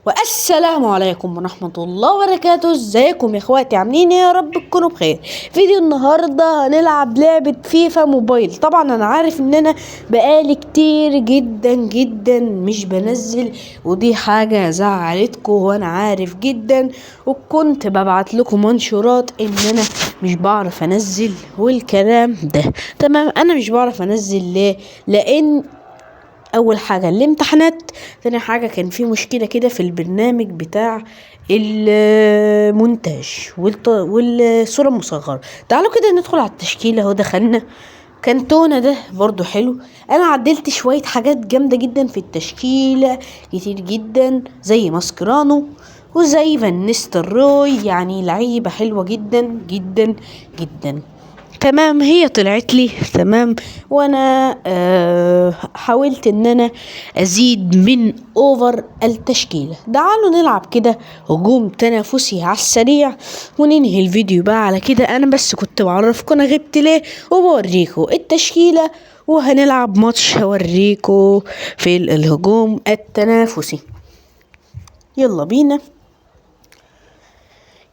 والسلام عليكم ورحمة الله وبركاته. ازيكم يا اخواتي؟ عاملين ايه؟ يا رب تكونوا بخير. فيديو النهاردة هنلعب لعبة فيفا موبايل. طبعا انا عارف ان انا بقالي كتير جدا مش بنزل، ودي حاجة زعلتكم وانا عارف جدا، وكنت ببعت لكم منشورات ان انا مش بعرف انزل والكلام ده. تمام، انا مش بعرف انزل ليه؟ لان اول حاجه الامتحانات، تاني حاجه كان في مشكله كده في البرنامج بتاع المونتاج والصوره المصغره. تعالوا كده ندخل على التشكيله اهو. دخلنا كانتونا ده برضو حلو. انا عدلت شويه حاجات جامده جدا في التشكيله كتير جدا، زي ماسكرانو وزي فان نيستلروي، يعني لعيبه حلوه جدا. تمام، هي طلعت لي تمام، وانا حاولت ان انا ازيد من اوفر التشكيله. تعالوا نلعب كده هجوم تنافسي على السريع وننهي الفيديو بقى على كده. انا بس كنت بعرفكم انا غبت ليه وبوريكم التشكيله، وهنلعب ماتش هوريكم في الهجوم التنافسي. يلا بينا.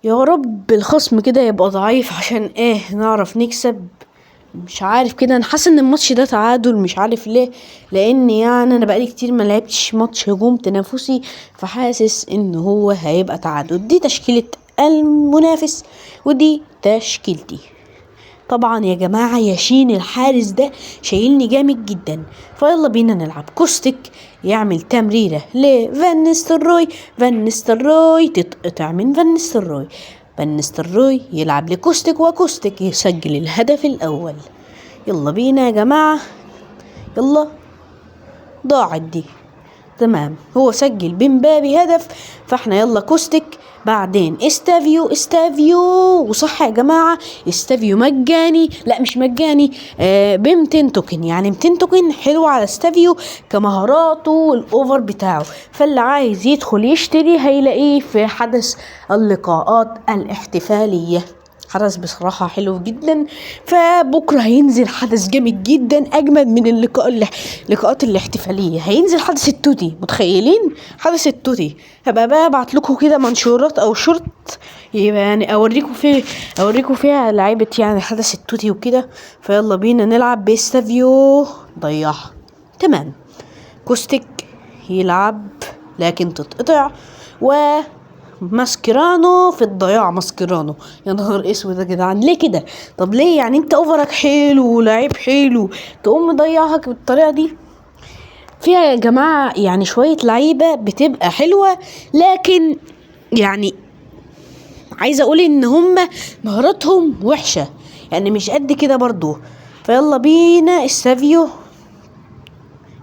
يا رب الخصم كده يبقى ضعيف عشان نعرف نكسب. مش عارف كده، انا حاسه ان الماتش ده تعادل، مش عارف ليه، لان يعني انا بقالي كتير ما لعبتش ماتش هجوم تنافسي، فحاسس ان هو هيبقى تعادل. دي تشكيله المنافس ودي تشكيلتي. طبعا يا جماعه ياشين الحارس ده شايلني جامد جدا، فيلا بينا نلعب. كوستيك يعمل تمريره لفان نيستلروي، فان نيستلروي تتقطع من فان نيستلروي، فان نيستلروي يلعب لكوستيك وكوستيك يسجل الهدف الاول. يلا بينا يا جماعه، يلا. ضاعت دي. تمام، هو سجل بمبابي هدف، فاحنا يلا كوستيك، بعدين استافيو وصح يا جماعة، استافيو مجاني، لا مش مجاني، ب200 توكن، يعني 200 توكن حلو على استافيو كمهاراته والاوفر بتاعه. فاللي عايز يدخل يشتري هيلاقيه في حدث اللقاءات الاحتفالية. حدث بصراحة حلو جدا، فبكرة هينزل حدث جامد جدا أجمد من اللقاءات الاحتفالية. هينزل حدث التوتي، متخيلين؟ حدث التوتي. هبقى بقى ابعت لكم كده منشورات او شورت، يعني اوريكم فيها لعيبة يعني حدث التوتي وكده. فيلا بينا نلعب بيستافيو. ضيعها. تمام، كوستيك يلعب لكن تتقطع، و ماسكيرانو في الضياع. ماسكيرانو، يا نهار اسود يا جدعان، ليه كده؟ طب ليه؟ يعني انت اوفرك حلو ولاعيب حلو تقوم مضيعك بالطريقه دي؟ فيها يا جماعه يعني شويه لعيبه بتبقى حلوه، لكن يعني عايزه اقول ان هم مهاراتهم وحشه، يعني مش قد كده برضو. فيلا بينا استافيو،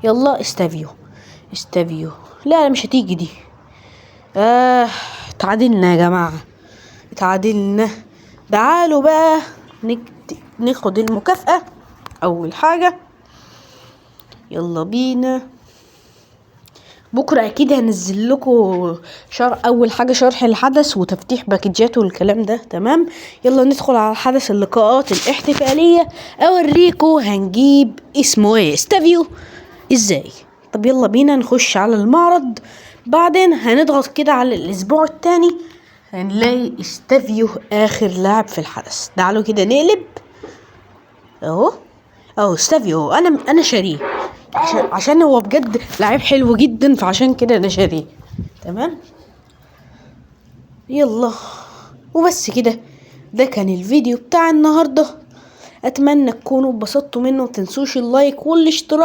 يلا استافيو. لا مش هتيجي دي. تعادلنا يا جماعة، تعادلنا. تعالوا بقى ناخد المكافأة. أول حاجة يلا بينا، بكرة أكيد هنزل لكم أول حاجة شرح الحدث وتفتيح باكجات والكلام ده. تمام، يلا ندخل على حدث اللقاءات الاحتفالية، أوريكم هنجيب اسمه ايه استافيو ازاي. طب يلا بينا نخش على المعرض، بعدين هنضغط كده على الأسبوع التاني، هنلاقي استافيو آخر لاعب في الحدث. تعالوا كده نقلب اهو استافيو. انا شاريه عشان هو بجد لاعب حلو جدا، فعشان كده انا شاريه. تمام، يلا وبس كده. ده كان الفيديو بتاع النهارده، اتمنى تكونوا اتبسطتوا منه. متنسوش اللايك والاشتراك.